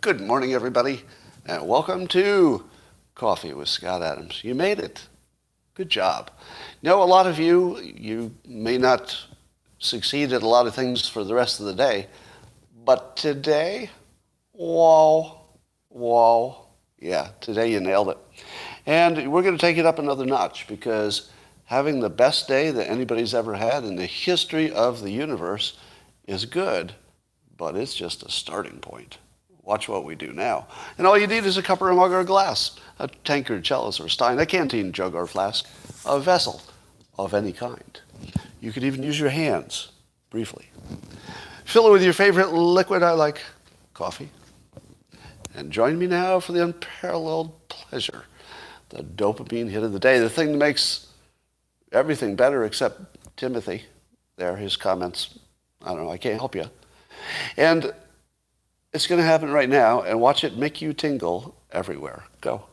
Good morning, everybody, and welcome to Coffee with Scott Adams. You made it. Good job. A lot of you may not succeed at a lot of things for the rest of the day, but today, whoa, yeah, today you nailed it. And we're going to take it up another notch because having the best day that anybody's ever had in the history of the universe is good, but it's just a starting point. Watch what we do now. And all you need is a cup or a mug or a glass, a tankard, chalice, or stein, a canteen, jug, or flask, a vessel of any kind. You could even use your hands, briefly. Fill it with your favorite liquid. I like coffee. And join me now for the unparalleled pleasure, the dopamine hit of the day, the thing that makes everything better except Timothy. There, his comments. I don't know, I can't help you. And it's going to happen right now, and watch it make you tingle everywhere. Go.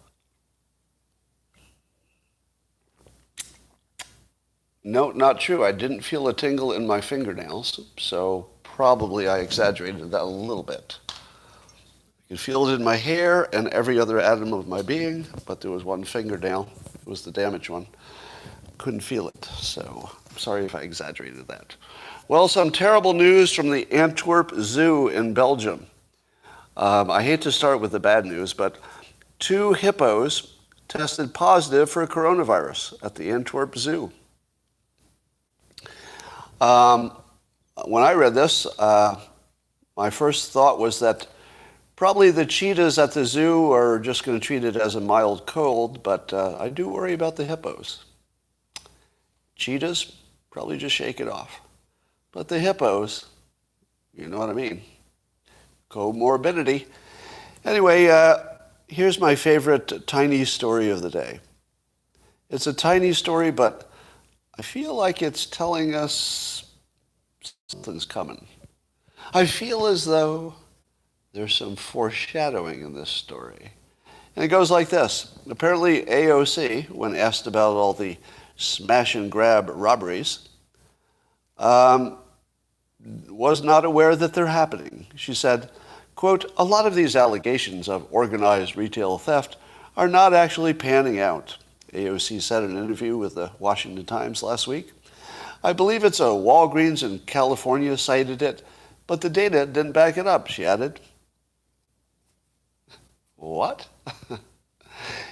No, not true. I didn't feel a tingle in my fingernails, so probably I exaggerated that a little bit. I could feel it in my hair and every other atom of my being, but there was one fingernail. It was the damaged one. Couldn't feel it, so I'm sorry if I exaggerated that. Well, some terrible news from the Antwerp Zoo in Belgium. I hate to start with the bad news, but 2 hippos tested positive for coronavirus at the Antwerp Zoo. When I read this, my first thought was that probably the cheetahs at the zoo are just going to treat it as a mild cold, but I do worry about the hippos. Cheetahs, probably just shake it off. But the hippos, you know what I mean. Comorbidity. Anyway, here's my favorite tiny story of the day. It's a tiny story, but I feel like it's telling us something's coming. I feel as though there's some foreshadowing in this story. And it goes like this. Apparently AOC, when asked about all the smash and grab robberies, was not aware that they're happening. She said, quote, "A lot of these allegations of organized retail theft are not actually panning out," AOC said in an interview with the Washington Times last week. "I believe it's a Walgreens in California cited it, but the data didn't back it up," she added. What?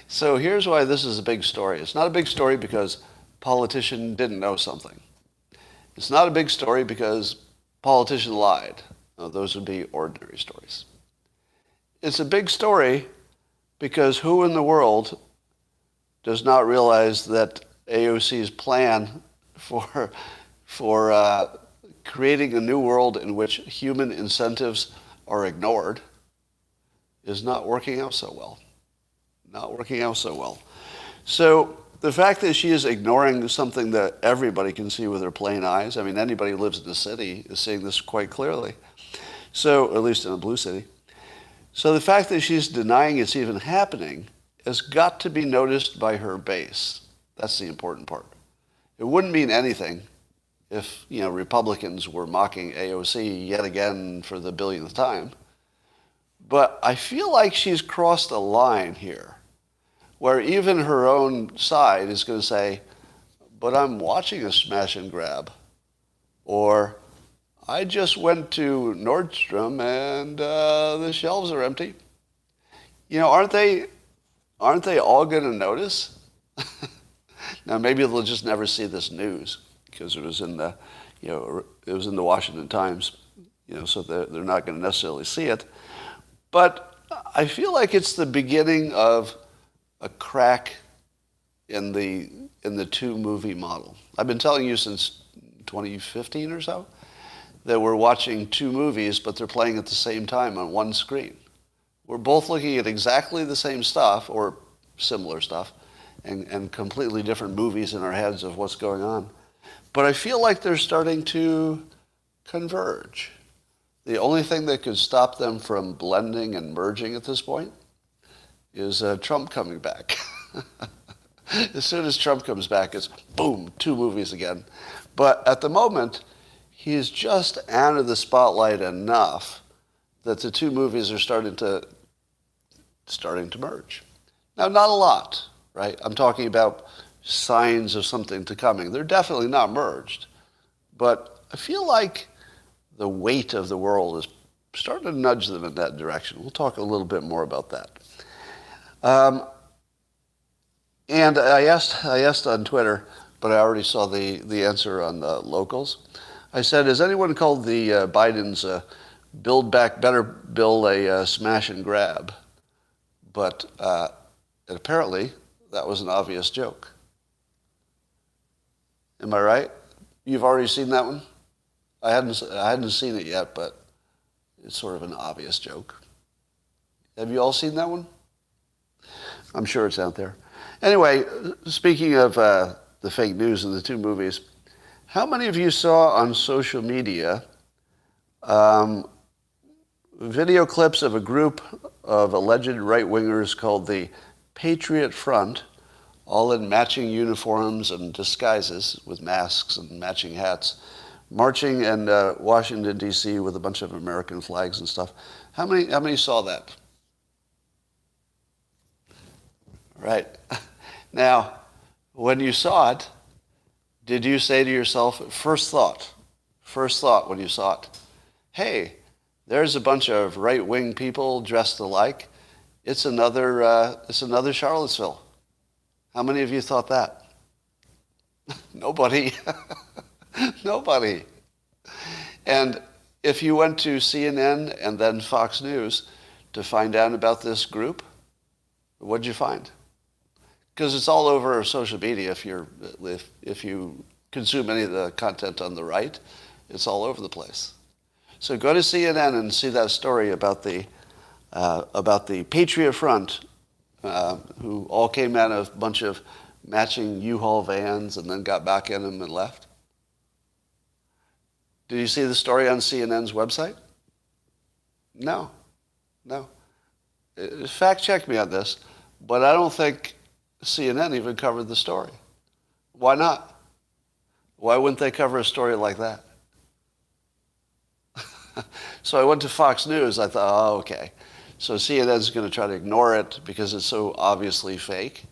So here's why this is a big story. It's not a big story because politician didn't know something. It's not a big story because politician lied. No, those would be ordinary stories. It's a big story because who in the world does not realize that AOC's plan for creating a new world in which human incentives are ignored is not working out so well. Not working out so well. So the fact that she is ignoring something that everybody can see with their plain eyes, I mean, anybody who lives in the city is seeing this quite clearly. So, at least in a blue city. So the fact that she's denying it's even happening has got to be noticed by her base. That's the important part. It wouldn't mean anything if, Republicans were mocking AOC yet again for the billionth time. But I feel like she's crossed a line here where even her own side is going to say, but I'm watching a smash and grab. Or, I just went to Nordstrom and the shelves are empty. Aren't they all going to notice? Now, maybe they'll just never see this news because it was in the, it was in the Washington Times, so they're not going to necessarily see it. But I feel like it's the beginning of a crack in the 2-movie model. I've been telling you since 2015 or so that we're watching 2 movies, but they're playing at the same time on one screen. We're both looking at exactly the same stuff or similar stuff and completely different movies in our heads of what's going on. But I feel like they're starting to converge. The only thing that could stop them from blending and merging at this point is Trump coming back. As soon as Trump comes back, it's boom, 2 movies again. But at the moment, he is just out of the spotlight enough that the two movies are starting to merge. Now, not a lot, right? I'm talking about signs of something to coming. They're definitely not merged. But I feel like the weight of the world is starting to nudge them in that direction. We'll talk a little bit more about that. And I asked on Twitter, but I already saw the answer on the locals. I said, has anyone called the Biden's Build Back Better bill a smash and grab? But apparently that was an obvious joke. Am I right? You've already seen that one? I hadn't seen it yet, but it's sort of an obvious joke. Have you all seen that one? I'm sure it's out there. Anyway, speaking of the fake news in the two movies, how many of you saw on social media video clips of a group of alleged right-wingers called the Patriot Front, all in matching uniforms and disguises with masks and matching hats, marching in Washington, D.C. with a bunch of American flags and stuff? How many saw that? Right. Now, when you saw it, did you say to yourself, first thought when you saw it, hey, there's a bunch of right-wing people dressed alike. It's another Charlottesville. How many of you thought that? Nobody. Nobody. And if you went to CNN and then Fox News to find out about this group, what'd you find? Because it's all over social media. If you consume any of the content on the right, it's all over the place. So go to CNN and see that story about the Patriot Front, who all came out of a bunch of matching U-Haul vans and then got back in them and left. Did you see the story on CNN's website? No. Fact check me on this, but I don't think CNN even covered the story. Why not? Why wouldn't they cover a story like that? So I went to Fox News. I thought, oh, okay. So CNN's going to try to ignore it because it's so obviously fake.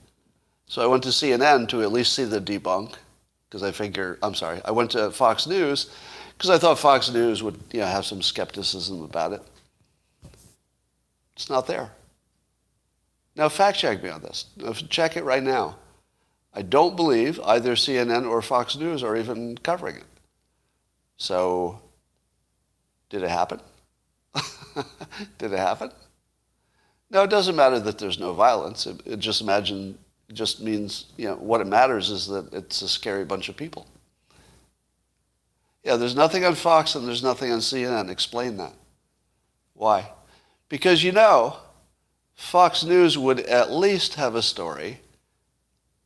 So I went to CNN to at least see the debunk, because I went to Fox News because I thought Fox News would have some skepticism about it. It's not there. Now fact check me on this. Check it right now. I don't believe either CNN or Fox News are even covering it. So, did it happen? Did it happen? No, it doesn't matter that there's no violence. It just means, what it matters is that it's a scary bunch of people. Yeah, there's nothing on Fox and there's nothing on CNN. Explain that. Why? Because Fox News would at least have a story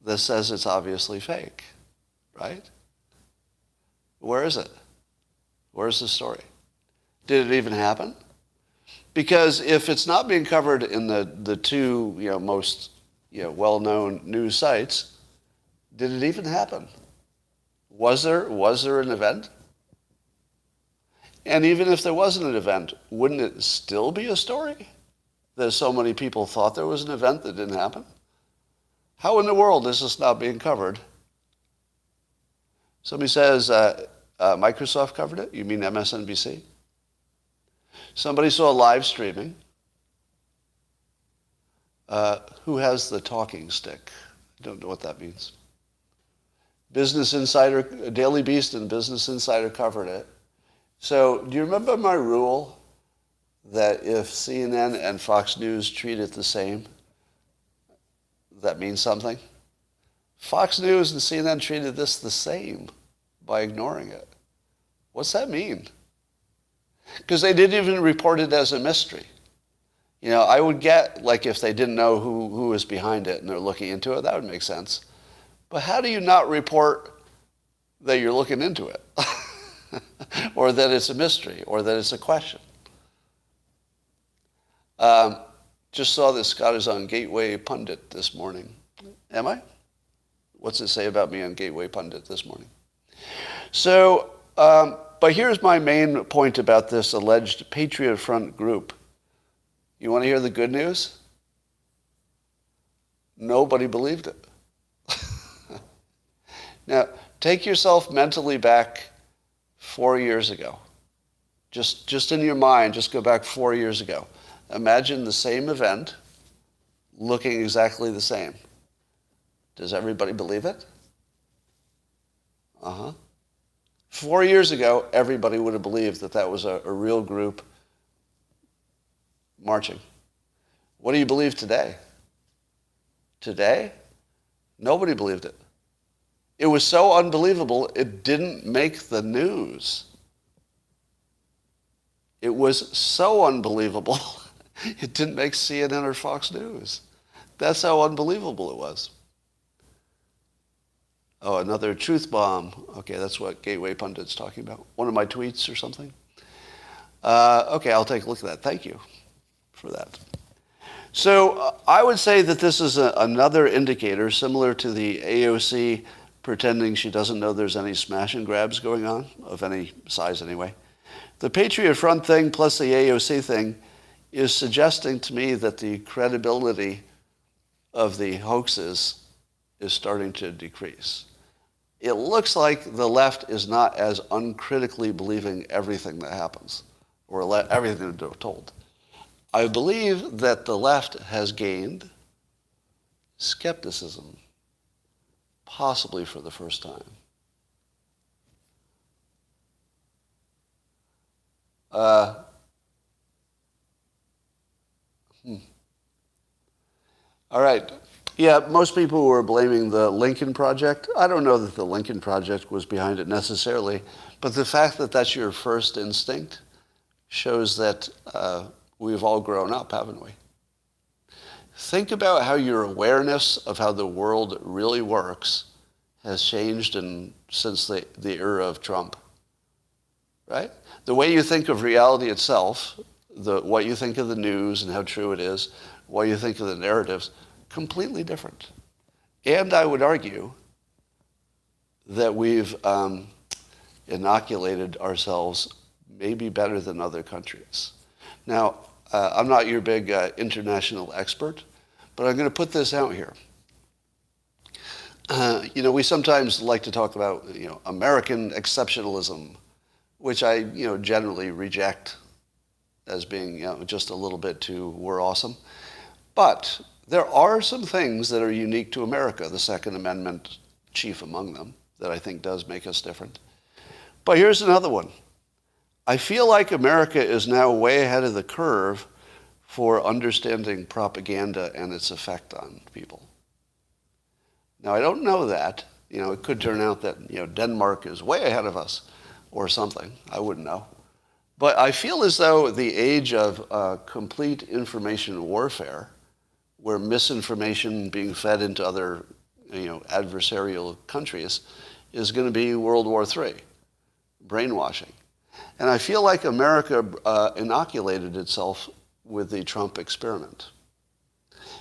that says it's obviously fake, right? Where is it? Where's the story? Did it even happen? Because if it's not being covered in the two most well-known news sites, did it even happen? Was there an event? And even if there wasn't an event, wouldn't it still be a story? That so many people thought there was an event that didn't happen? How in the world is this not being covered? Somebody says Microsoft covered it. You mean MSNBC? Somebody saw live streaming. Who has the talking stick? I don't know what that means. Business Insider, Daily Beast and Business Insider covered it. So do you remember my rule that if CNN and Fox News treat it the same, that means something? Fox News and CNN treated this the same by ignoring it. What's that mean? Because they didn't even report it as a mystery. I would get, if they didn't know who was behind it and they're looking into it, that would make sense. But how do you not report that you're looking into it? Or that it's a mystery, or that it's a question? Just saw this. Scott is on Gateway Pundit this morning. Am I? What's it say about me on Gateway Pundit this morning? So But here's my main point about this alleged Patriot Front group. You want to hear the good news? Nobody believed it. Now, take yourself mentally back 4 years ago. Just in your mind, just go back 4 years ago. Imagine the same event looking exactly the same. Does everybody believe it? 4 years ago, everybody would have believed that that was a real group marching. What do you believe today? Today, nobody believed it. It was so unbelievable, it didn't make the news. It was so unbelievable, it didn't make CNN or Fox News. That's how unbelievable it was. Oh, another truth bomb. Okay, that's what Gateway Pundit's talking about. One of my tweets or something. Okay, I'll take a look at that. Thank you for that. So I would say that this is another indicator similar to the AOC pretending she doesn't know there's any smash and grabs going on, of any size anyway. The Patriot Front thing plus the AOC thing is suggesting to me that the credibility of the hoaxes is starting to decrease. It looks like the left is not as uncritically believing everything that happens, or everything they're told. I believe that the left has gained skepticism, possibly for the first time. All right. Yeah, most people were blaming the Lincoln Project. I don't know that the Lincoln Project was behind it necessarily, but the fact that that's your first instinct shows that we've all grown up, haven't we? Think about how your awareness of how the world really works has changed since the era of Trump, right? The way you think of reality itself, what you think of the news and how true it is, what you think of the narratives, completely different. And I would argue that we've inoculated ourselves maybe better than other countries. Now, I'm not your big international expert, but I'm going to put this out here. We sometimes like to talk about, American exceptionalism, which I, generally reject as being, just a little bit too, we're awesome. But there are some things that are unique to America, the Second Amendment chief among them, that I think does make us different. But here's another one. I feel like America is now way ahead of the curve for understanding propaganda and its effect on people. Now, I don't know that. It could turn out that, Denmark is way ahead of us or something. I wouldn't know. But I feel as though the age of complete information warfare, where misinformation being fed into other, adversarial countries, is going to be World War III, brainwashing. And I feel like America inoculated itself with the Trump experiment.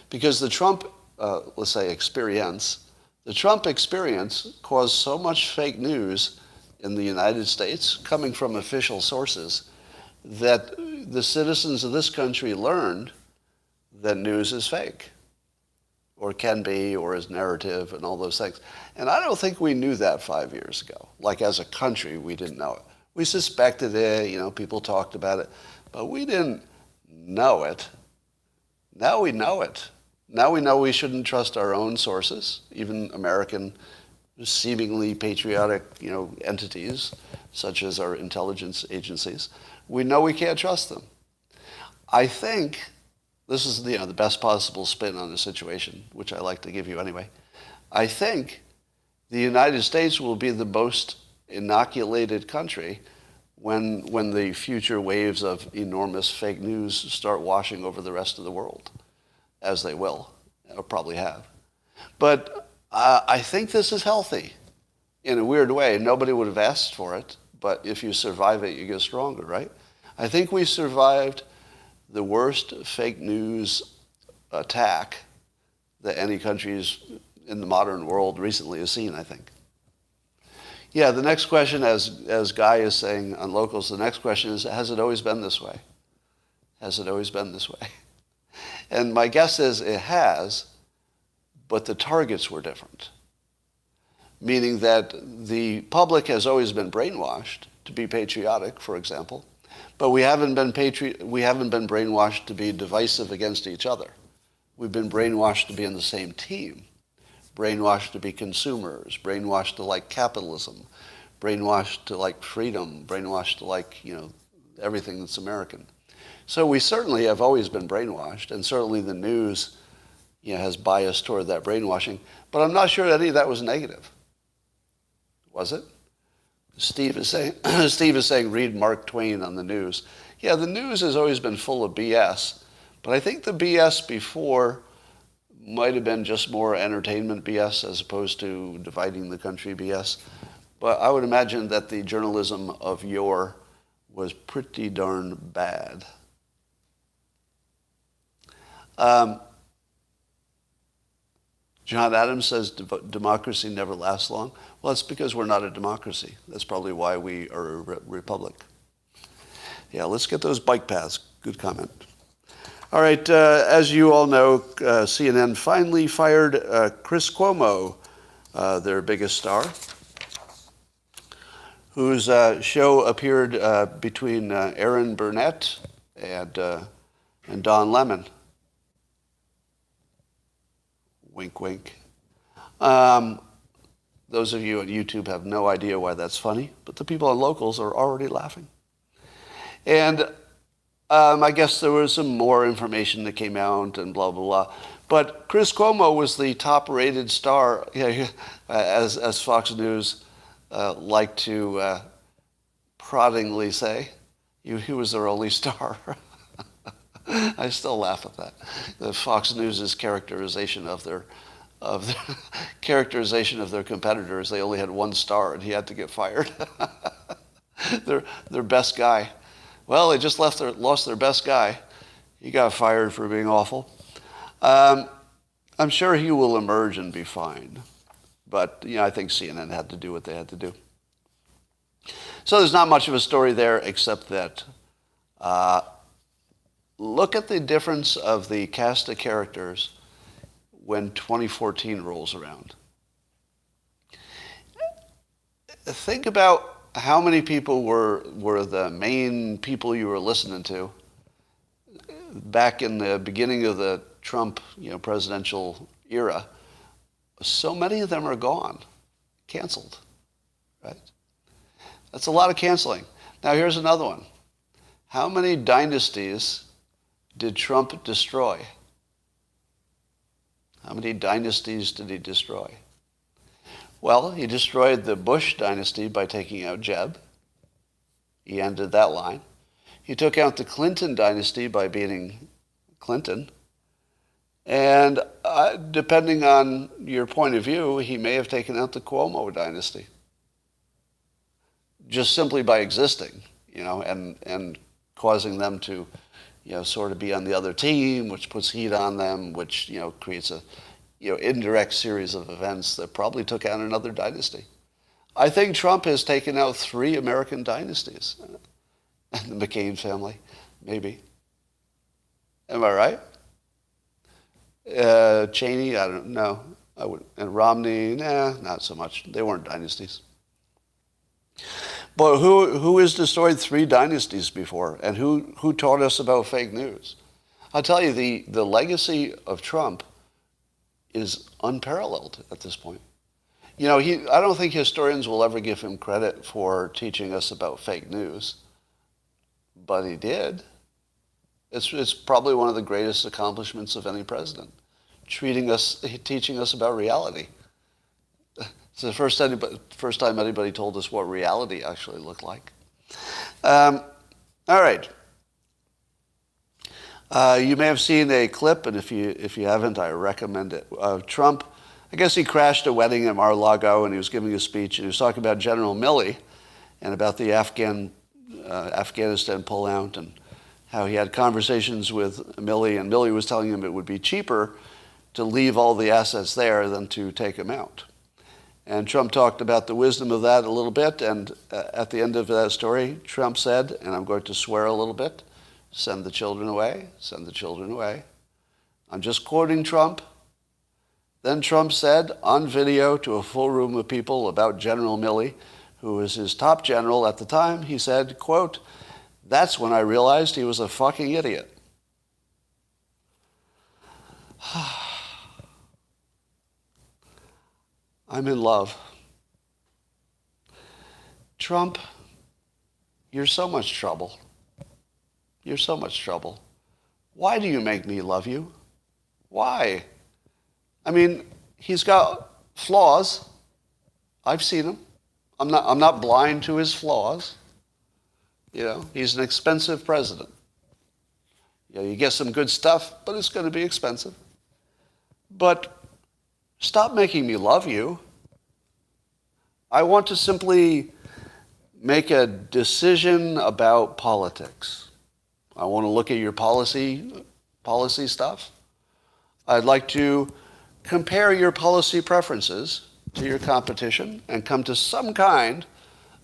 Because the Trump, let's say, experience, the Trump experience caused so much fake news in the United States, coming from official sources, that the citizens of this country learned that news is fake, or can be, or is narrative, and all those things. And I don't think we knew that 5 years ago. Like, as a country, we didn't know it. We suspected it, people talked about it, but we didn't know it. Now we know it. Now we know we shouldn't trust our own sources, even American seemingly patriotic, entities, such as our intelligence agencies. We know we can't trust them. I think this is, the best possible spin on the situation, which I like to give you anyway. I think the United States will be the most inoculated country when the future waves of enormous fake news start washing over the rest of the world, as they will, or probably have. But I think this is healthy in a weird way. Nobody would have asked for it, but if you survive it, you get stronger, right? I think we survived the worst fake news attack that any country in the modern world recently has seen, I think. Yeah, the next question, as Guy is saying on Locals, the next question is, has it always been this way? Has it always been this way? And my guess is it has, but the targets were different. Meaning that the public has always been brainwashed to be patriotic, for example, but we haven't been brainwashed to be divisive against each other. We've been brainwashed to be in the same team, brainwashed to be consumers, brainwashed to like capitalism, brainwashed to like freedom, brainwashed to like, everything that's American. So we certainly have always been brainwashed, and certainly the news, has bias toward that brainwashing, but I'm not sure any of that was negative. Was it? Steve is saying read Mark Twain on the news. Yeah, the news has always been full of BS, but I think the BS before might have been just more entertainment BS as opposed to dividing the country BS. But I would imagine that the journalism of yore was pretty darn bad. John Adams says democracy never lasts long. Well, it's because we're not a democracy. That's probably why we are a republic. Yeah, let's get those bike paths. Good comment. All right, as you all know, CNN finally fired Chris Cuomo, their biggest star, whose show appeared between Aaron Burnett and Don Lemon. Wink, wink. Those of you on YouTube have no idea why that's funny, but the people on Locals are already laughing. And I guess there was some more information that came out and blah, blah, blah. But Chris Cuomo was the top-rated star, as Fox News liked to proddingly say. He was their only star. I still laugh at that. The Fox News's characterization of their competitors. They only had one star, and he had to get fired. their best guy. Well, they just lost their best guy. He got fired for being awful. I'm sure he will emerge and be fine. But I think CNN had to do what they had to do. So there's not much of a story there, except that. Look at the difference of the cast of characters when 2014 rolls around. Think about how many people were the main people you were listening to back in the beginning of the Trump, presidential era. So many of them are gone, canceled, right? That's a lot of canceling. Now here's another one. How many dynasties did Trump destroy? How many dynasties did he destroy? Well, he destroyed the Bush dynasty by taking out Jeb. He ended that line. He took out the Clinton dynasty by beating Clinton. And depending on your point of view, he may have taken out the Cuomo dynasty. Just simply by existing, and causing them to sort of be on the other team, which puts heat on them, which, creates a, indirect series of events that probably took out another dynasty. I think Trump has taken out 3 American dynasties. And the McCain family, maybe. Am I right? Cheney, I don't know. And Romney, not so much. They weren't dynasties. But who has destroyed 3 dynasties before? And who taught us about fake news? I'll tell you, the legacy of Trump is unparalleled at this point. I don't think historians will ever give him credit for teaching us about fake news. But he did. It's probably one of the greatest accomplishments of any president. Teaching us about reality. It's the first time anybody told us what reality actually looked like. All right. You may have seen a clip, and if you haven't, I recommend it. Trump, I guess he crashed a wedding in Mar-a-Lago, and he was giving a speech, and he was talking about General Milley and about the Afghanistan pullout, and how he had conversations with Milley, and Milley was telling him it would be cheaper to leave all the assets there than to take them out. And Trump talked about the wisdom of that a little bit, and at the end of that story, Trump said, and I'm going to swear a little bit, send the children away, send the children away. I'm just quoting Trump. Then Trump said on video to a full room of people about General Milley, who was his top general at the time, he said, quote, "That's when I realized he was a fucking idiot." I'm in love. Trump, you're so much trouble. You're so much trouble. Why do you make me love you? Why? I mean, he's got flaws. I've seen him. I'm not blind to his flaws. You know, he's an expensive president. You know, you get some good stuff, but it's going to be expensive. But stop making me love you. I want to simply make a decision about politics. I want to look at your policy stuff. I'd like to compare your policy preferences to your competition and come to some kind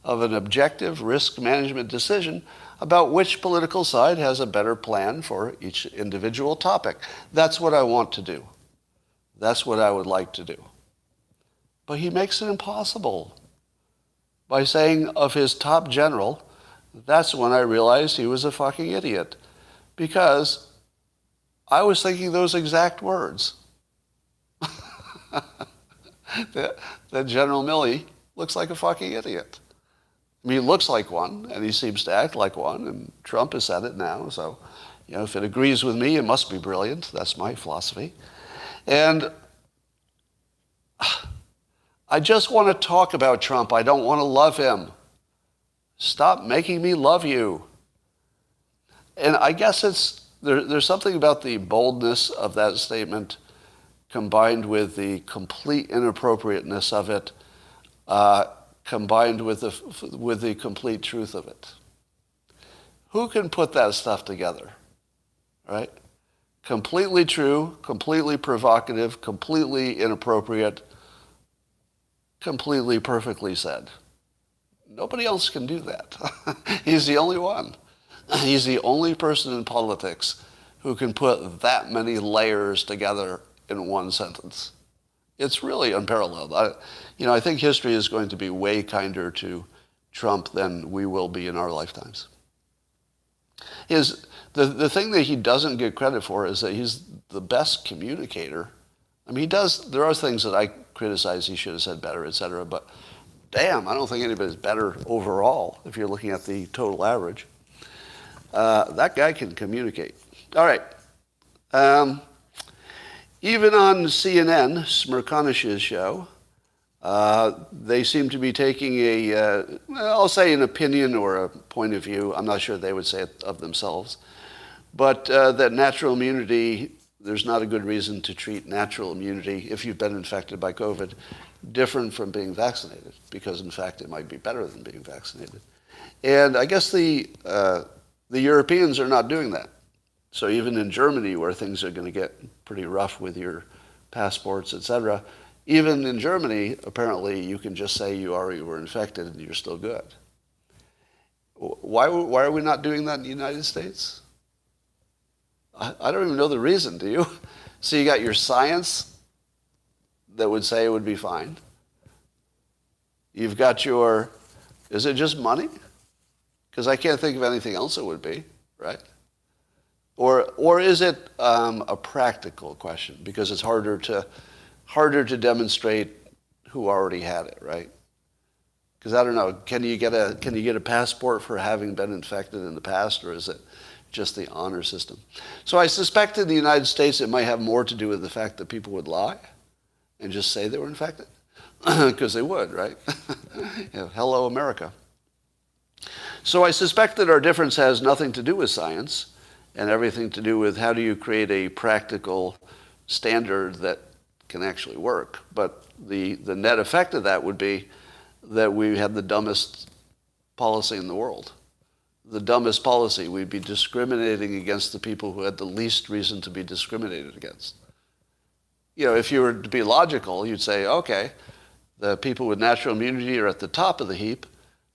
of an objective risk management decision about which political side has a better plan for each individual topic. That's what I want to do. That's what I would like to do. But he makes it impossible by saying of his top general, that's when I realized he was a fucking idiot. Because I was thinking those exact words. that General Milley looks like a fucking idiot. I mean, he looks like one, and he seems to act like one, and Trump has said it now, so, you know, if it agrees with me, it must be brilliant. That's my philosophy. And I just want to talk about Trump. I don't want to love him. Stop making me love you. And I guess there's something about the boldness of that statement combined with the complete inappropriateness of it, combined with the complete truth of it. Who can put that stuff together, right? Completely true, completely provocative, completely inappropriate, completely perfectly said. Nobody else can do that. He's the only one. He's the only person in politics who can put that many layers together in one sentence. It's really unparalleled. I think history is going to be way kinder to Trump than we will be in our lifetimes. The thing that he doesn't get credit for is that he's the best communicator. I mean, there are things that I criticize he should have said better, et cetera, but damn, I don't think anybody's better overall if you're looking at the total average. That guy can communicate. All right. Even on CNN, Smirkonish's show, they seem to be taking I'll say an opinion or a point of view. I'm not sure they would say it of themselves. But that natural immunity, there's not a good reason to treat natural immunity, if you've been infected by COVID, different from being vaccinated, because in fact it might be better than being vaccinated. And I guess the Europeans are not doing that. So even in Germany, where things are going to get pretty rough with your passports, et cetera, even in Germany, apparently you can just say you already were infected and you're still good. Why are we not doing that in the United States? I don't even know the reason, do you? So you got your science that would say it would be fine. You've got is it just money? Because I can't think of anything else it would be, right? Or is it a practical question? Because it's harder to demonstrate who already had it, right? Because I don't know, can you get a passport for having been infected in the past, or is it just the honor system? So I suspect in the United States it might have more to do with the fact that people would lie and just say they were infected, because they would, right? Hello, America. So I suspect that our difference has nothing to do with science and everything to do with how do you create a practical standard that can actually work. But the net effect of that would be that we have the dumbest policy in the world. The dumbest policy. We'd be discriminating against the people who had the least reason to be discriminated against. You know, if you were to be logical, you'd say, okay, The people with natural immunity are at the top of the heap,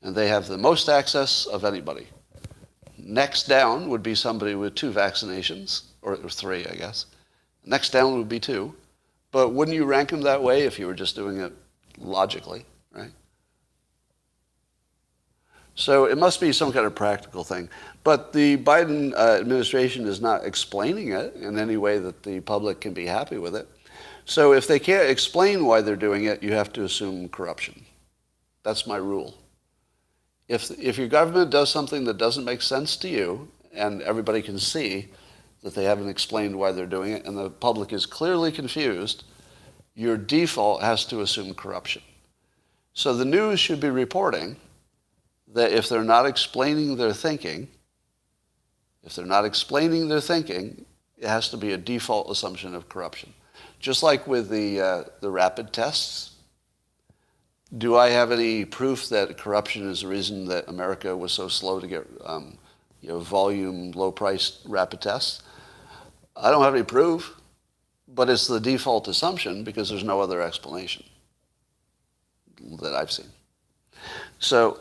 and they have the most access of anybody. Next down would be somebody with 2 vaccinations, or 3, I guess. Next down would be 2. But wouldn't you rank them that way if you were just doing it logically, right? So it must be some kind of practical thing. But the Biden administration is not explaining it in any way that the public can be happy with it. So if they can't explain why they're doing it, you have to assume corruption. That's my rule. If your government does something that doesn't make sense to you, and everybody can see that they haven't explained why they're doing it, and the public is clearly confused, your default has to assume corruption. So the news should be reporting that if they're not explaining their thinking, it has to be a default assumption of corruption. Just like with the rapid tests, do I have any proof that corruption is the reason that America was so slow to get volume, low-priced rapid tests? I don't have any proof, but it's the default assumption because there's no other explanation that I've seen. So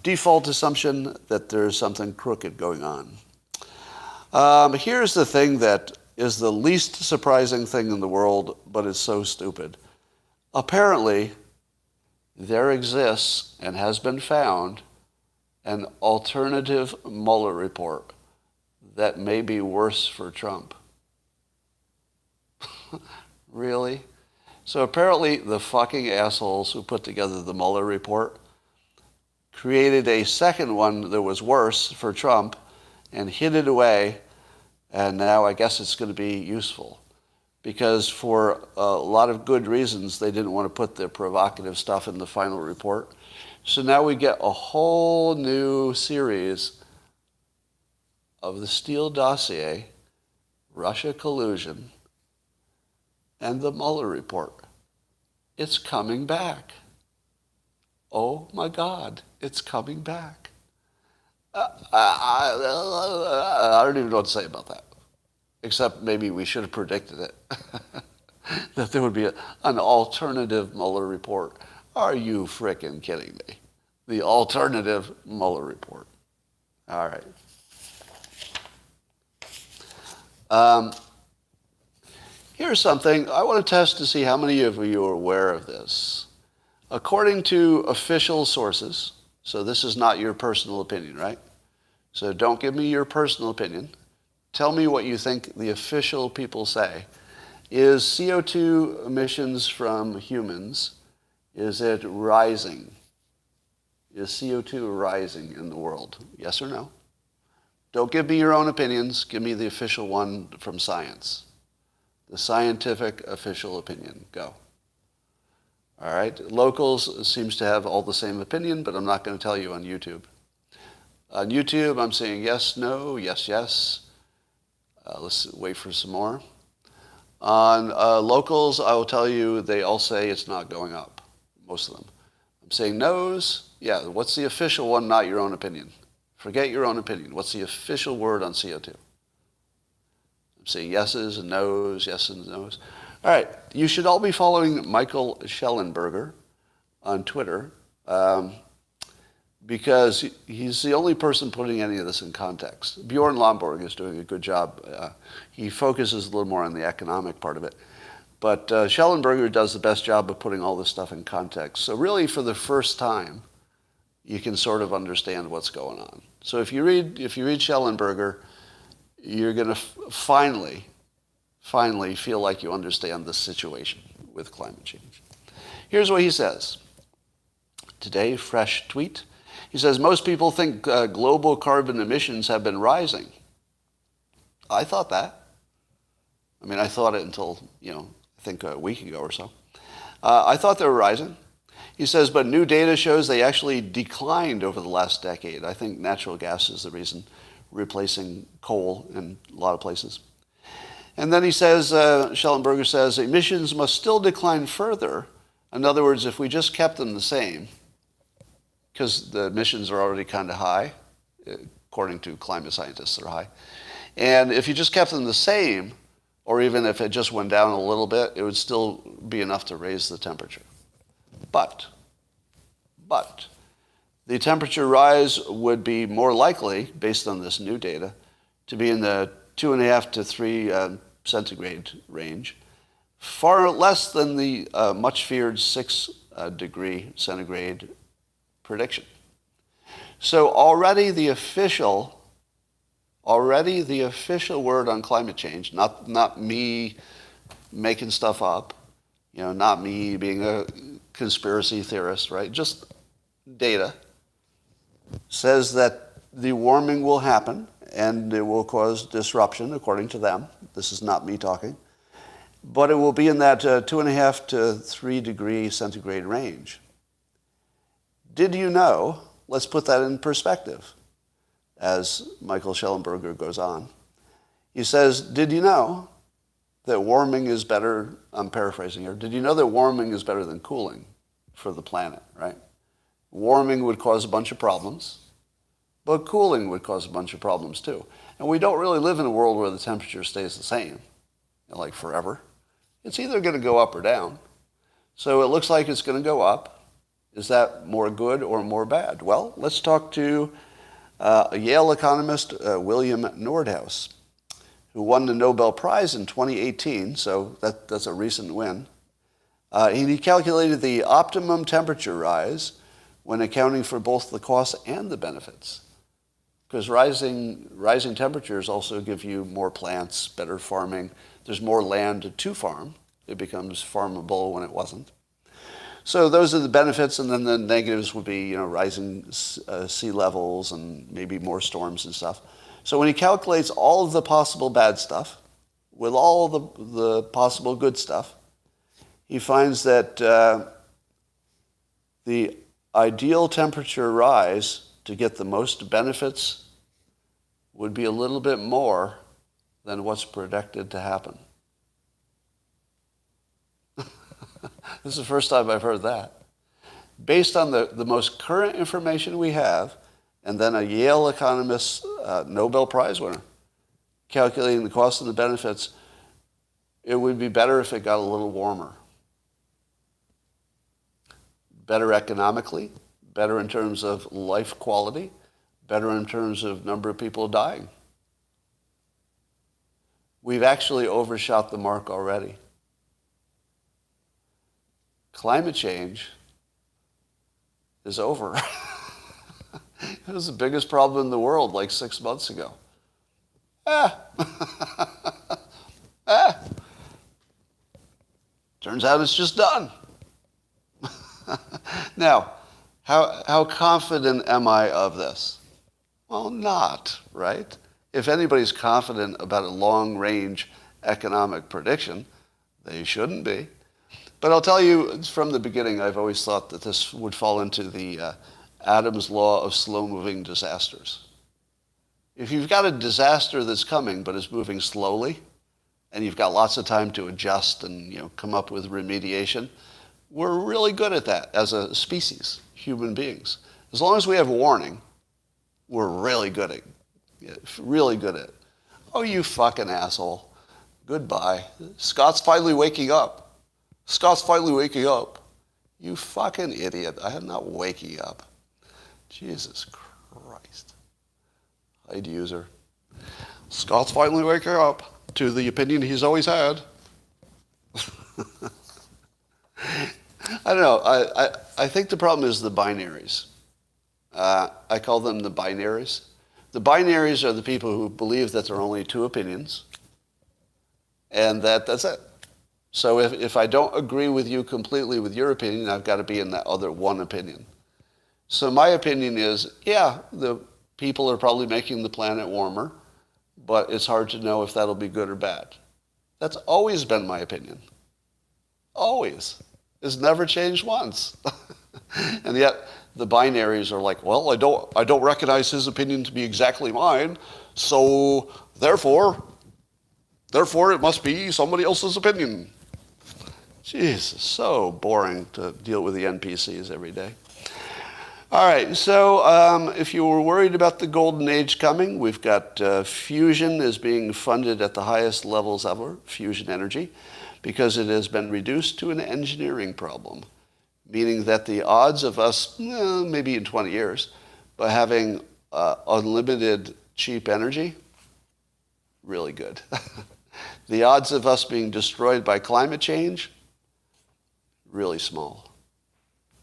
default assumption that there's something crooked going on. Here's the thing that is the least surprising thing in the world, but it's so stupid. Apparently, there exists and has been found an alternative Mueller report that may be worse for Trump. Really? So apparently the fucking assholes who put together the Mueller report created a second one that was worse for Trump and hid it away, and now I guess it's going to be useful. Because for a lot of good reasons, they didn't want to put the provocative stuff in the final report. So now we get a whole new series of the Steele dossier, Russia collusion, and the Mueller report. It's coming back. Oh my God, it's coming back. I don't even know what to say about that. Except maybe we should have predicted it. That there would be an alternative Mueller report. Are you frickin' kidding me? The alternative Mueller report. All right. Here's something. I want to test to see how many of you are aware of this. According to official sources, so this is not your personal opinion, right? So don't give me your personal opinion. Tell me what you think the official people say. Is CO2 emissions from humans, is it rising? Is CO2 rising in the world? Yes or no? Don't give me your own opinions. Give me the official one from science. The scientific official opinion. Go. All right. Locals seems to have all the same opinion, but I'm not going to tell you on YouTube. On YouTube, I'm saying yes, no, yes, yes. Let's wait for some more. On locals, I will tell you they all say it's not going up, most of them. I'm saying no's. Yeah, what's the official one, not your own opinion? Forget your own opinion. What's the official word on CO2? I'm saying yeses and no's, yeses and no's. All right, you should all be following Michael Schellenberger on Twitter because he's the only person putting any of this in context. Bjorn Lomborg is doing a good job. He focuses a little more on the economic part of it. But Schellenberger does the best job of putting all this stuff in context. So really, for the first time, you can sort of understand what's going on. So if you read Schellenberger, you're going to finally feel like you understand the situation with climate change. Here's what he says. Today, fresh tweet. He says, most people think global carbon emissions have been rising. I thought that. I mean, I thought it until, I think a week ago or so. I thought they were rising. He says, but new data shows they actually declined over the last decade. I think natural gas is the reason, replacing coal in a lot of places. And then he says, Schellenberger says, emissions must still decline further. In other words, if we just kept them the same, because the emissions are already kind of high, according to climate scientists, they're high. And if you just kept them the same, or even if it just went down a little bit, it would still be enough to raise the temperature. But the temperature rise would be more likely, based on this new data, to be in the 2.5 to 3 centigrade range, far less than the much feared 6 degree centigrade prediction. So already the official word on climate change, not me making stuff up, not me being a conspiracy theorist, right? Just data says that the warming will happen and it will cause disruption, according to them. This is not me talking. But it will be in that 2.5 to 3 degree centigrade range. Did you know, let's put that in perspective, as Michael Schellenberger goes on. He says, did you know that warming is better, I'm paraphrasing here, did you know that warming is better than cooling for the planet, right? Warming would cause a bunch of problems, but cooling would cause a bunch of problems too. And we don't really live in a world where the temperature stays the same, like forever. It's either going to go up or down. So it looks like it's going to go up. Is that more good or more bad? Well, let's talk to a Yale economist, William Nordhaus, who won the Nobel Prize in 2018, so that's a recent win. He calculated the optimum temperature rise when accounting for both the costs and the benefits. Because rising temperatures also give you more plants, better farming. There's more land to farm. It becomes farmable when it wasn't. So those are the benefits, and then the negatives would be, rising sea levels and maybe more storms and stuff. So when he calculates all of the possible bad stuff with all the possible good stuff, he finds that the ideal temperature rise to get the most benefits would be a little bit more than what's predicted to happen. This is the first time I've heard that. Based on the most current information we have, and then a Yale economist, Nobel Prize winner, calculating the costs and the benefits, it would be better if it got a little warmer. Better economically, better in terms of life quality, better in terms of number of people dying. We've actually overshot the mark already. Climate change is over. It was the biggest problem in the world like 6 months ago. Turns out it's just done. Now, how confident am I of this? Well, not, right? If anybody's confident about a long-range economic prediction, they shouldn't be. But I'll tell you, from the beginning, I've always thought that this would fall into the Adam's law of slow-moving disasters. If you've got a disaster that's coming, but it's moving slowly, and you've got lots of time to adjust and come up with remediation, we're really good at that as a species, human beings. As long as we have warning, we're really good at it. Oh, you fucking asshole. Goodbye. Scott's finally waking up. You fucking idiot. I am not waking up. Jesus Christ. Hide user. Scott's finally waking up to the opinion he's always had. I don't know. I think the problem is the binaries. I call them the binaries. The binaries are the people who believe that there are only two opinions, and that's it. So if I don't agree with you completely with your opinion, I've got to be in that other one opinion. So my opinion is, yeah, the people are probably making the planet warmer, but it's hard to know if that'll be good or bad. That's always been my opinion. Always. It's never changed once. And yet the binaries are like, well, I don't recognize his opinion to be exactly mine, so therefore it must be somebody else's opinion. Jesus, so boring to deal with the NPCs every day. All right, so if you were worried about the golden age coming, we've got fusion is being funded at the highest levels ever, fusion energy, because it has been reduced to an engineering problem. meaning that the odds of us, maybe in 20 years, but having unlimited cheap energy, really good. The odds of us being destroyed by climate change, really small.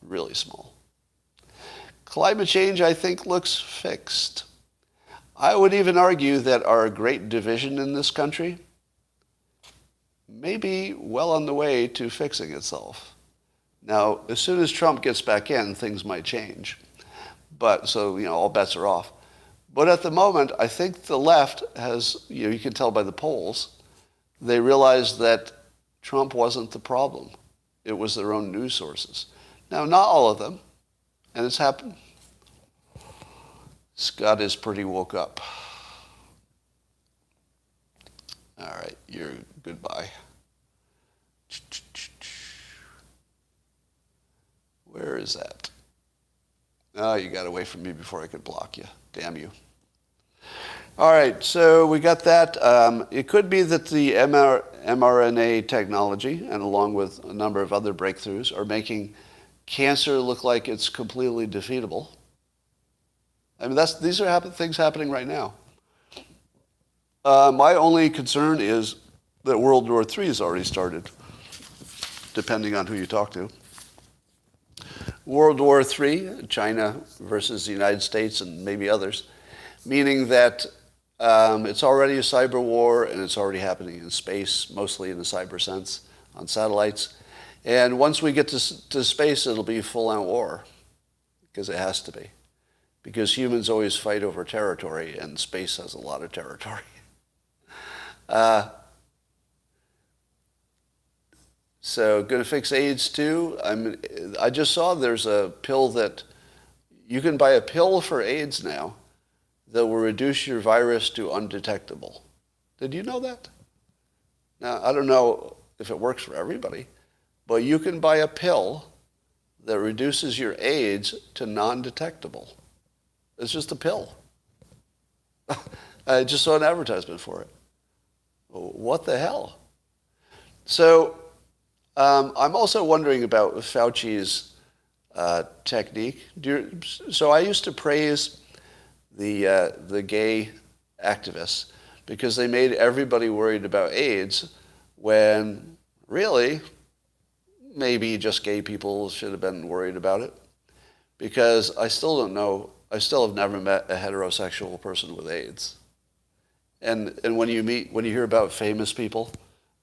Really small. Climate change, I think, looks fixed. I would even argue that our great division in this country may be well on the way to fixing itself. Now, as soon as Trump gets back in, things might change. But so, all bets are off. But at the moment, I think the left has, you can tell by the polls, they realized that Trump wasn't the problem. It was their own news sources. Now, not all of them, and it's happened. Scott is pretty woke up. All right, you're goodbye. Where is that? Oh, you got away from me before I could block you. Damn you. All right, so we got that. It could be that the mRNA technology, and along with a number of other breakthroughs, are making cancer look like it's completely defeatable. I mean, these are things happening right now. My only concern is that World War III has already started, depending on who you talk to. World War III, China versus the United States and maybe others, meaning that it's already a cyber war and it's already happening in space, mostly in the cyber sense, on satellites. And once we get to space, it'll be full-on war, because it has to be. Because humans always fight over territory, and space has a lot of territory. So going to fix AIDS too? I just saw there's a pill that, you can buy a pill for AIDS now that will reduce your virus to undetectable. Did you know that? Now, I don't know if it works for everybody, but you can buy a pill that reduces your AIDS to non-detectable. It's just a pill. I just saw an advertisement for it. What the hell? So I'm also wondering about Fauci's technique. So I used to praise the gay activists because they made everybody worried about AIDS when really maybe just gay people should have been worried about it, because I still don't know. I still have never met a heterosexual person with AIDS. And when you hear about famous people,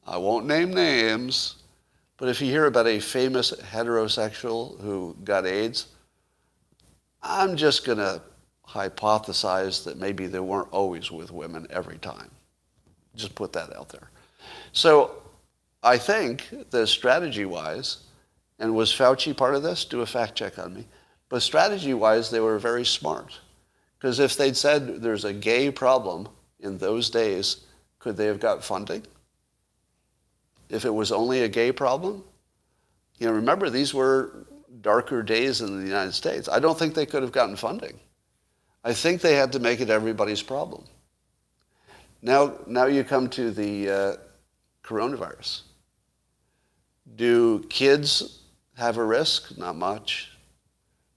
I won't name names, but if you hear about a famous heterosexual who got AIDS, I'm just going to hypothesize that maybe they weren't always with women every time. Just put that out there. So I think that strategy-wise, and was Fauci part of this? Do a fact check on me. But strategy-wise, they were very smart. Because if they'd said there's a gay problem in those days, could they have got funding? If it was only a gay problem? Remember, these were darker days in the United States. I don't think they could have gotten funding. I think they had to make it everybody's problem. Now you come to the coronavirus. Do kids have a risk? Not much.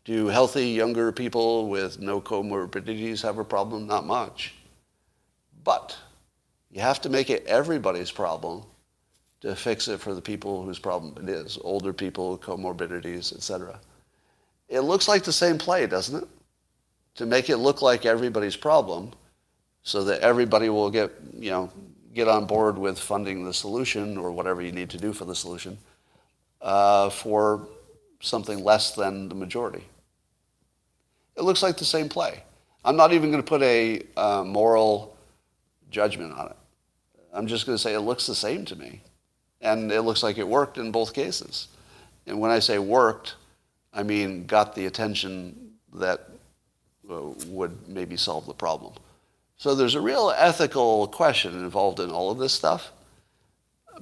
Do healthy younger people with no comorbidities have a problem? Not much. But you have to make it everybody's problem to fix it for the people whose problem it is. Older people, comorbidities, etc. It looks like the same play, doesn't it? To make it look like everybody's problem so that everybody will get on board with funding the solution or whatever you need to do for the solution for something less than the majority. It looks like the same play. I'm not even going to put a moral judgment on it. I'm just going to say it looks the same to me. And it looks like it worked in both cases. And when I say worked, I mean got the attention that would maybe solve the problem. So there's a real ethical question involved in all of this stuff,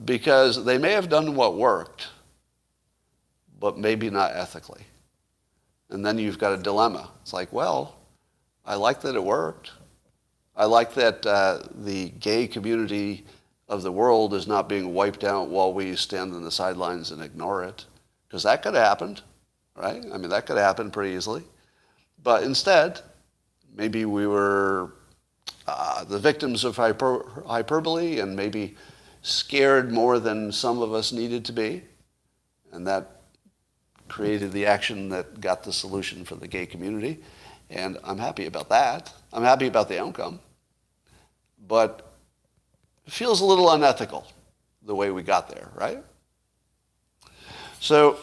because they may have done what worked, but maybe not ethically. And then you've got a dilemma. It's like, well, I like that it worked. I like that the gay community of the world is not being wiped out while we stand on the sidelines and ignore it, because that could have happened. right? I mean, that could happen pretty easily. But instead, maybe we were the victims of hyperbole and maybe scared more than some of us needed to be. And that created the action that got the solution for the gay community. And I'm happy about that. I'm happy about the outcome. But it feels a little unethical the way we got there, right? So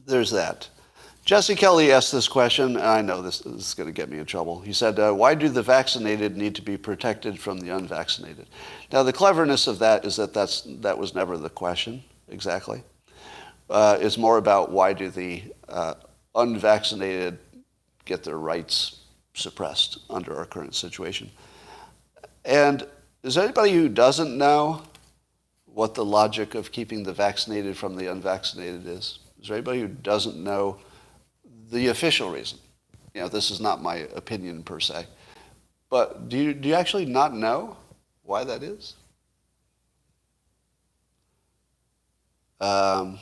there's that. Jesse Kelly asked this question, and I know this is going to get me in trouble. He said, why do the vaccinated need to be protected from the unvaccinated? Now, the cleverness of that is that was never the question, exactly. It's more about why do the unvaccinated get their rights suppressed under our current situation. And is there anybody who doesn't know what the logic of keeping the vaccinated from the unvaccinated is? Is there anybody who doesn't know the official reason? You know, this is not my opinion per se. But do you actually not know why that is? A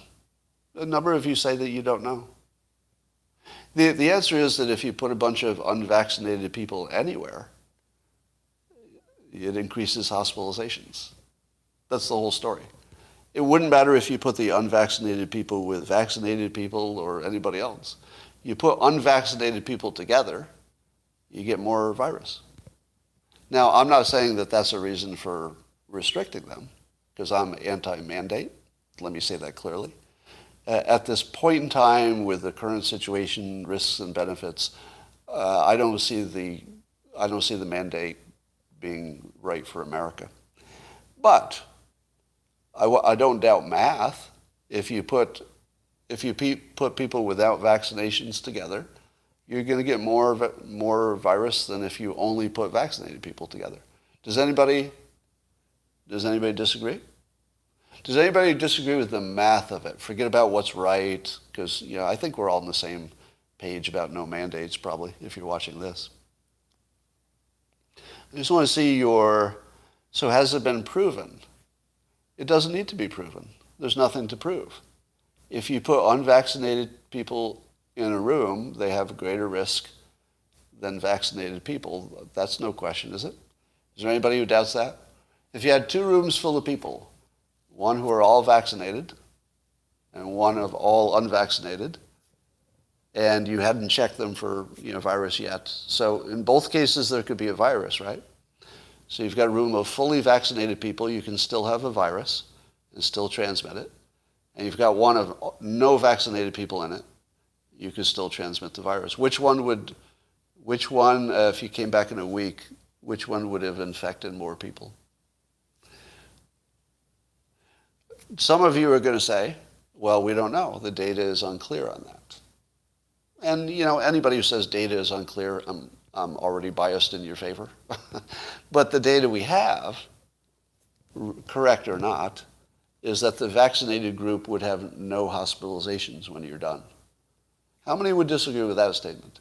number of you say that you don't know. The answer is that if you put a bunch of unvaccinated people anywhere, it increases hospitalizations. That's the whole story. It wouldn't matter if you put the unvaccinated people with vaccinated people or anybody else. You put unvaccinated people together, you get more virus. Now, I'm not saying that that's a reason for restricting them, because I'm anti-mandate. Let me say that clearly. At this point in time, with the current situation, risks and benefits, I don't see the mandate being right for America. But I don't doubt math. If you put people without vaccinations together, you're going to get more virus than if you only put vaccinated people together. Does anybody disagree? Does anybody disagree with the math of it? Forget about what's right, because I think we're all on the same page about no mandates, probably, if you're watching this. I just want to see so has it been proven? It doesn't need to be proven. There's nothing to prove. If you put unvaccinated people in a room, they have a greater risk than vaccinated people. That's no question, is it? Is there anybody who doubts that? If you had 2 rooms full of people, one who are all vaccinated and one of all unvaccinated, and you hadn't checked them for virus yet. So in both cases, there could be a virus, right? So you've got a room of fully vaccinated people, you can still have a virus and still transmit it. And you've got one of no vaccinated people in it, you could still transmit the virus. Which one, if you came back in a week, which one would have infected more people? Some of you are going to say, well, we don't know. The data is unclear on that. And, anybody who says data is unclear, I'm already biased in your favor. But the data we have, correct or not, is that the vaccinated group would have no hospitalizations when you're done. How many would disagree with that statement?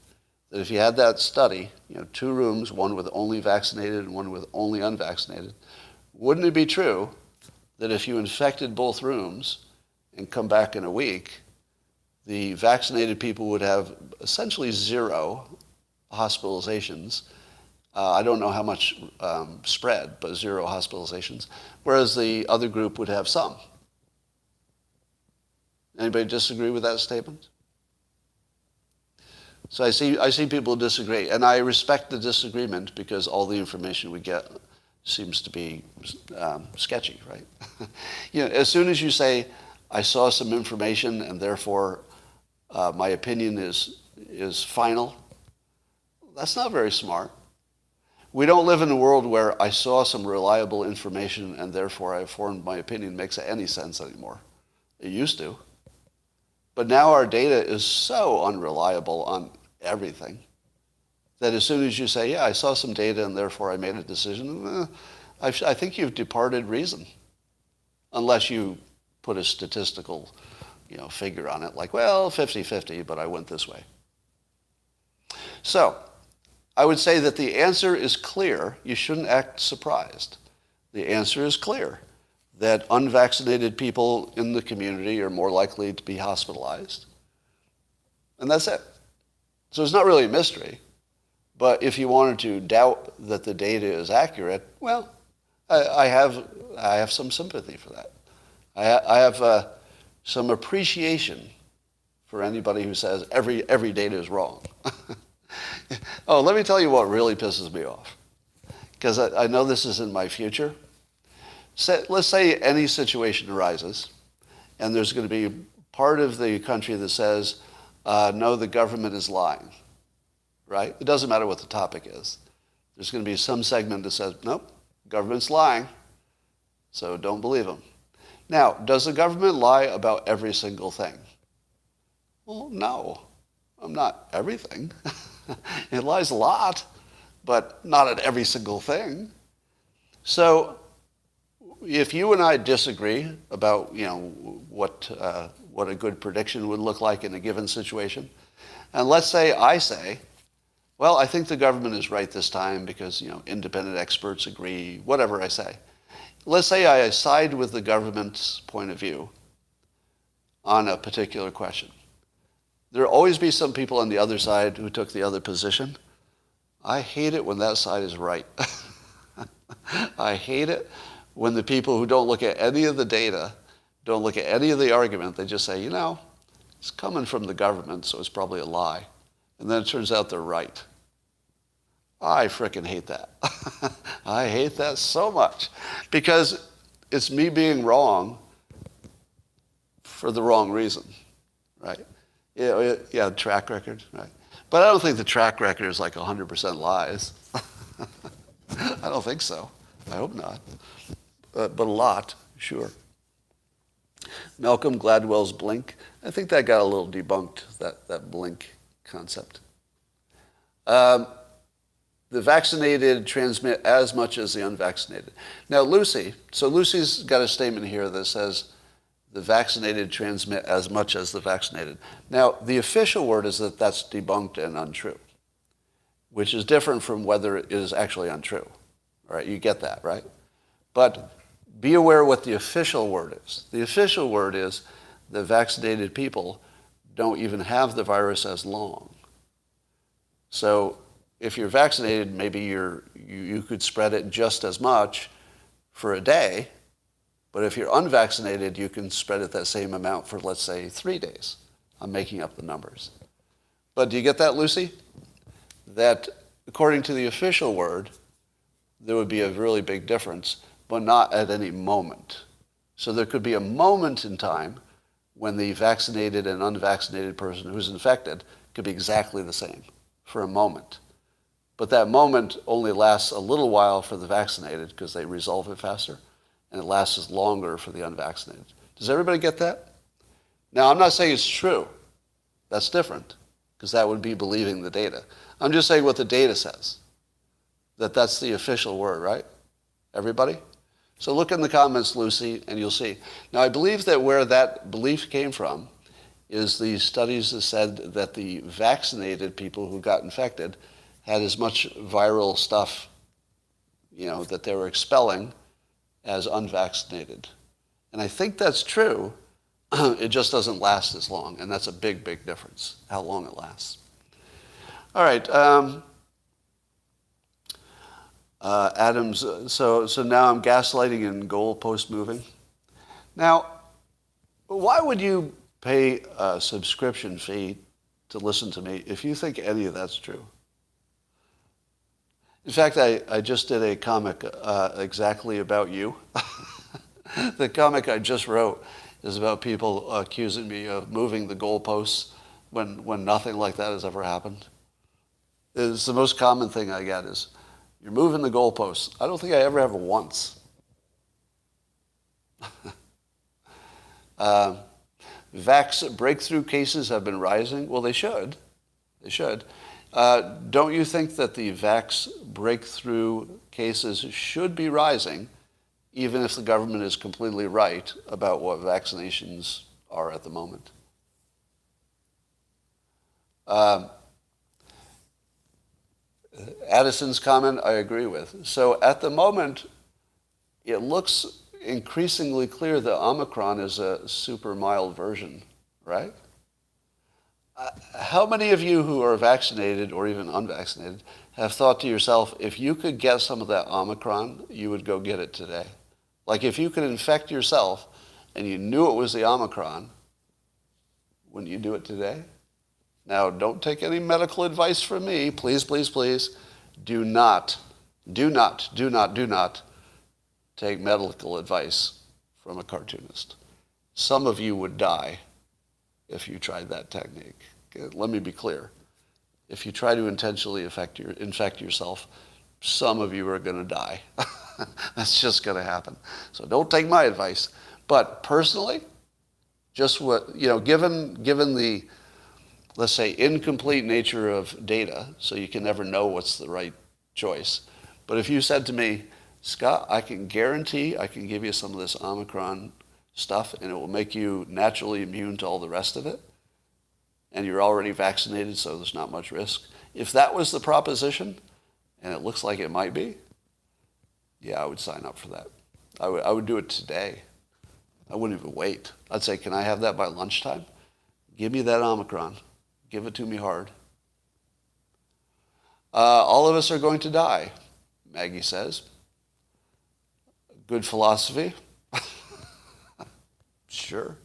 That if you had that study, 2 rooms, one with only vaccinated and one with only unvaccinated, wouldn't it be true that if you infected both rooms and come back in a week, the vaccinated people would have essentially 0 hospitalizations. I don't know how much spread, but 0 hospitalizations, whereas the other group would have some. Anybody disagree with that statement? So I see people disagree, and I respect the disagreement because all the information we get seems to be sketchy, right? As soon as you say, I saw some information and therefore my opinion is final, that's not very smart. We don't live in a world where I saw some reliable information and therefore I formed my opinion makes any sense anymore. It used to. But now our data is so unreliable on everything that as soon as you say, yeah, I saw some data and therefore I made a decision, I think you've departed reason. Unless you put a statistical figure on it, like, well, 50-50, but I went this way. So I would say that the answer is clear. You shouldn't act surprised. The answer is clear. that unvaccinated people in the community are more likely to be hospitalized. And that's it. So it's not really a mystery. But if you wanted to doubt that the data is accurate, well, I have some sympathy for that. I have some appreciation for anybody who says every data is wrong. Oh, let me tell you what really pisses me off, because I know this is in my future. Let's say any situation arises, and there's going to be part of the country that says, no, the government is lying, right? It doesn't matter what the topic is. There's going to be some segment that says, nope, government's lying, so don't believe them. Now, does the government lie about every single thing? Well, no, not everything. It lies a lot, but not at every single thing. So if you and I disagree about, what a good prediction would look like in a given situation, and let's say I say, well, I think the government is right this time because, independent experts agree, whatever I say. Let's say I side with the government's point of view on a particular question. There will always be some people on the other side who took the other position. I hate it when that side is right. I hate it when the people who don't look at any of the data, don't look at any of the argument, they just say, it's coming from the government, so it's probably a lie. And then it turns out they're right. I frickin' hate that. I hate that so much because it's me being wrong for the wrong reason, right? Yeah, track record, right? But I don't think the track record is like 100% lies. I don't think so. I hope not. But a lot, sure. Malcolm Gladwell's blink. I think that got a little debunked, that blink concept. The vaccinated transmit as much as the unvaccinated. Now, Lucy's got a statement here that says the vaccinated transmit as much as the vaccinated. Now, the official word is that that's debunked and untrue, which is different from whether it is actually untrue. All right, you get that, right? But be aware what the official word is. The official word is the vaccinated people don't even have the virus as long. So if you're vaccinated, maybe you could spread it just as much for a day, but if you're unvaccinated, you can spread it that same amount for, let's say, 3 days. I'm making up the numbers. But do you get that, Lucy? That according to the official word, there would be a really big difference, but not at any moment. So there could be a moment in time when the vaccinated and unvaccinated person who's infected could be exactly the same for a moment. But that moment only lasts a little while for the vaccinated because they resolve it faster, and it lasts longer for the unvaccinated. Does everybody get that? Now, I'm not saying it's true. That's different, because that would be believing the data. I'm just saying what the data says, that's the official word, right? Everybody? So look in the comments, Lucy, and you'll see. Now, I believe that where that belief came from is the studies that said that the vaccinated people who got infected had as much viral stuff, that they were expelling as unvaccinated. And I think that's true. It just doesn't last as long, and that's a big, big difference, how long it lasts. All right. Adams, so now I'm gaslighting and goalpost moving. Now, why would you pay a subscription fee to listen to me if you think any of that's true? In fact, I just did a comic exactly about you. The comic I just wrote is about people accusing me of moving the goalposts when nothing like that has ever happened. It's the most common thing I get is, you're moving the goalposts. I don't think I ever have once. Vax breakthrough cases have been rising. Well, they should. They should. Don't you think that the vax breakthrough cases should be rising, even if the government is completely right about what vaccinations are at the moment? Addison's comment, I agree with. So at the moment, it looks, increasingly clear that Omicron is a super mild version, right? How many of you who are vaccinated or even unvaccinated have thought to yourself, if you could get some of that Omicron, you would go get it today? Like if you could infect yourself and you knew it was the Omicron, wouldn't you do it today? Now, don't take any medical advice from me. Please, please, please. Do not take medical advice from a cartoonist. Some of you would die if you tried that technique. Okay, let me be clear. If you try to intentionally infect yourself, some of you are going to die. That's just going to happen. So don't take my advice. But personally, just what, given the, let's say, incomplete nature of data, so you can never know what's the right choice. But if you said to me, Scott, I can guarantee I can give you some of this Omicron stuff and it will make you naturally immune to all the rest of it, and you're already vaccinated, so there's not much risk. If that was the proposition, and it looks like it might be, yeah, I would sign up for that. I would do it today. I wouldn't even wait. I'd say, can I have that by lunchtime? Give me that Omicron. Give it to me hard. All of us are going to die, Maggie says. Good philosophy. Sure.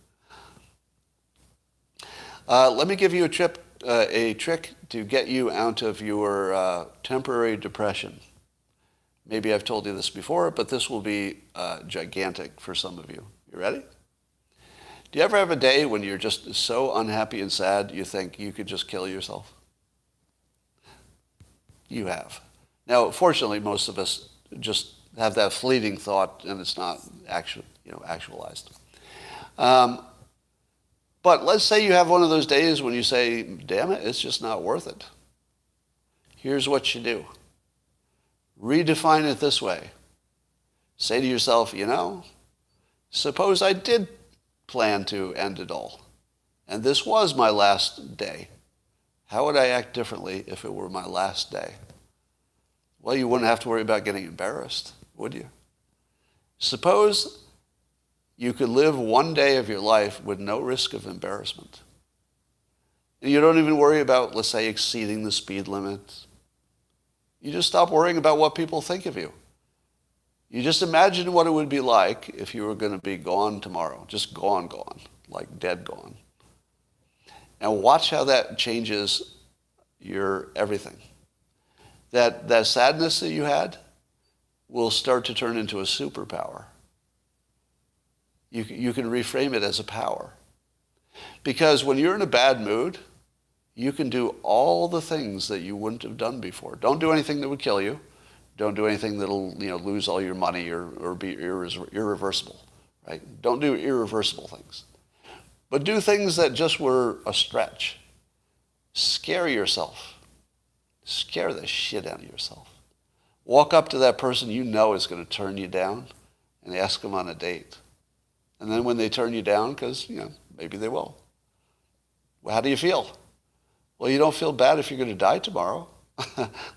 Let me give you a trick to get you out of your temporary depression. Maybe I've told you this before, but this will be gigantic for some of you. You ready? Do you ever have a day when you're just so unhappy and sad you think you could just kill yourself? You have. Now, fortunately, most of us just have that fleeting thought and it's not actualized. But let's say you have one of those days when you say, damn it, it's just not worth it. Here's what you do. Redefine it this way. Say to yourself, suppose I did plan to end it all, and this was my last day. How would I act differently if it were my last day? Well, you wouldn't have to worry about getting embarrassed, would you? Suppose you could live one day of your life with no risk of embarrassment. And you don't even worry about, let's say, exceeding the speed limit. You just stop worrying about what people think of you. You just imagine what it would be like if you were going to be gone tomorrow, just gone, like dead gone. And watch how that changes your everything. That sadness that you had will start to turn into a superpower. You can reframe it as a power. Because when you're in a bad mood, you can do all the things that you wouldn't have done before. Don't do anything that would kill you. Don't do anything that'll lose all your money or be irreversible. Right? Don't do irreversible things. But do things that just were a stretch. Scare yourself. Scare the shit out of yourself. Walk up to that person you know is going to turn you down and ask them on a date. And then when they turn you down, because, maybe they will. Well, how do you feel? Well, you don't feel bad if you're going to die tomorrow.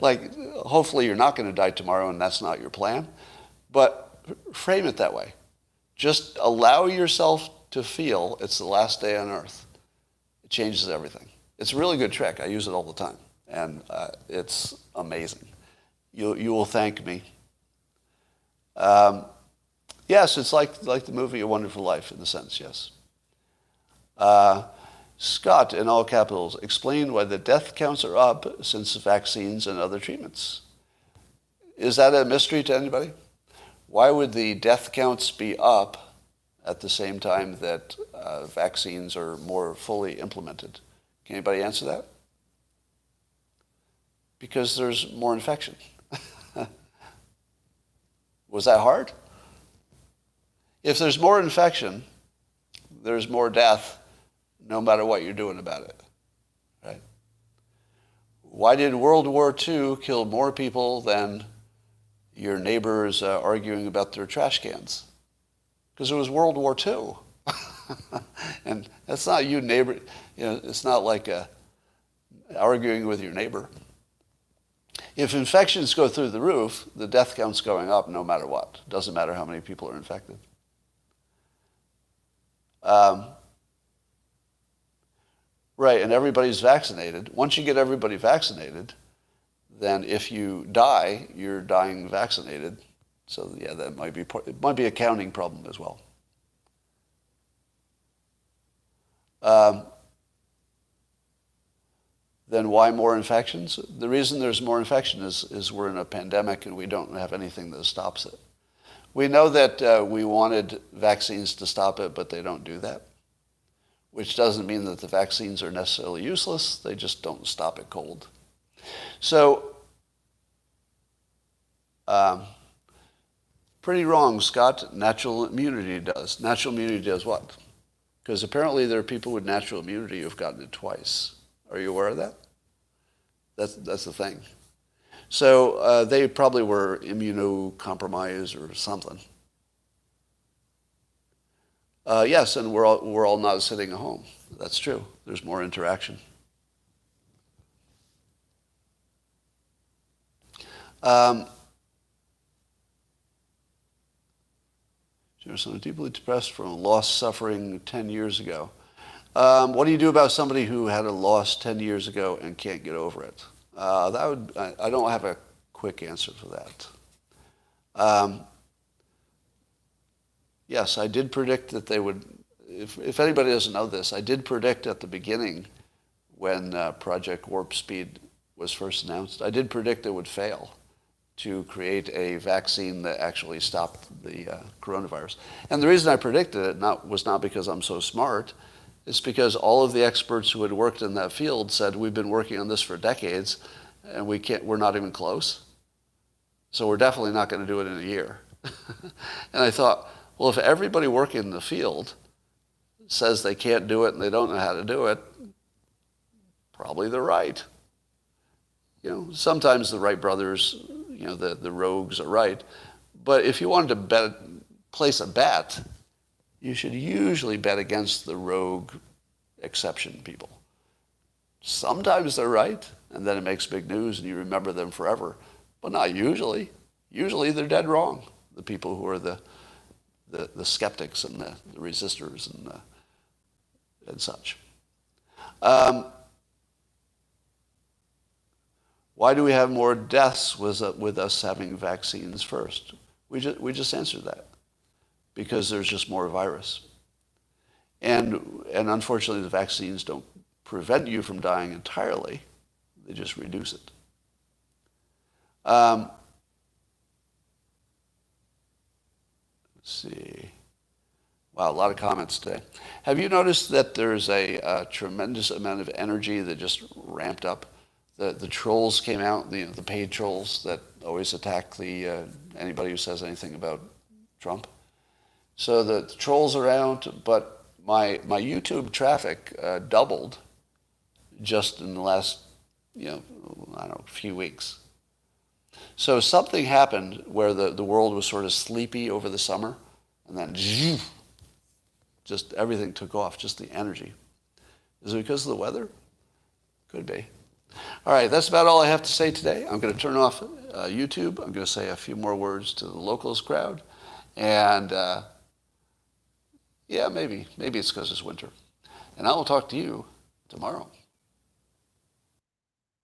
Like, hopefully you're not going to die tomorrow and that's not your plan. But frame it that way. Just allow yourself to feel it's the last day on earth. It changes everything. It's a really good trick. I use it all the time. And it's amazing. You will thank me. Yes, it's like the movie A Wonderful Life in a sense, yes. Scott, in all capitals, explained why the death counts are up since vaccines and other treatments. Is that a mystery to anybody? Why would the death counts be up at the same time that vaccines are more fully implemented? Can anybody answer that? Because there's more infection. Was that hard? If there's more infection, there's more death, no matter what you're doing about it, right? Why did World War II kill more people than your neighbors arguing about their trash cans? Because it was World War II. And that's not you neighbor, it's not like arguing with your neighbor. If infections go through the roof, the death count's going up no matter what. Doesn't matter how many people are infected. Right, and everybody's vaccinated. Once you get everybody vaccinated, then if you die, you're dying vaccinated. So yeah, that might be it might be a counting problem as well. Then why more infections? The reason there's more infection is we're in a pandemic and we don't have anything that stops it. We know that we wanted vaccines to stop it, but they don't do that, which doesn't mean that the vaccines are necessarily useless. They just don't stop it cold. So, pretty wrong, Scott. Natural immunity does. Natural immunity does what? Because apparently there are people with natural immunity who've gotten it twice. Are you aware of that? That's the thing. So they probably were immunocompromised or something. Yes, and we're all not sitting at home. That's true. There's more interaction. So I'm deeply depressed from a loss suffering 10 years ago. What do you do about somebody who had a loss 10 years ago and can't get over it? I don't have a quick answer for that. Yes, I did predict that they would, if anybody doesn't know this, I did predict at the beginning when Project Warp Speed was first announced, I did predict it would fail to create a vaccine that actually stopped the coronavirus. And the reason I predicted it was not because I'm so smart. It's because all of the experts who had worked in that field said, we've been working on this for decades, and we're not even close. So we're definitely not going to do it in a year. And I thought, well, if everybody working in the field says they can't do it and they don't know how to do it, probably they're right. Sometimes the Wright brothers, the rogues are right. But if you wanted to place a bet, you should usually bet against the rogue exception people. Sometimes they're right, and then it makes big news and you remember them forever. But not usually. Usually they're dead wrong, the people who are the skeptics and the resistors and such. Why do we have more deaths with us having vaccines first? We just answered that. Because there's just more virus. And unfortunately, the vaccines don't prevent you from dying entirely. They just reduce it. Let's see. Wow, a lot of comments today. Have you noticed that there's a tremendous amount of energy that just ramped up? The trolls came out, the paid trolls that always attack anybody who says anything about Trump. So the trolls are out, but my YouTube traffic doubled just in the last, few weeks. So something happened where the world was sort of sleepy over the summer, and then just everything took off, just the energy. Is it because of the weather? Could be. All right, that's about all I have to say today. I'm going to turn off YouTube. I'm going to say a few more words to the locals crowd. And yeah, maybe it's because it's winter. And I will talk to you tomorrow.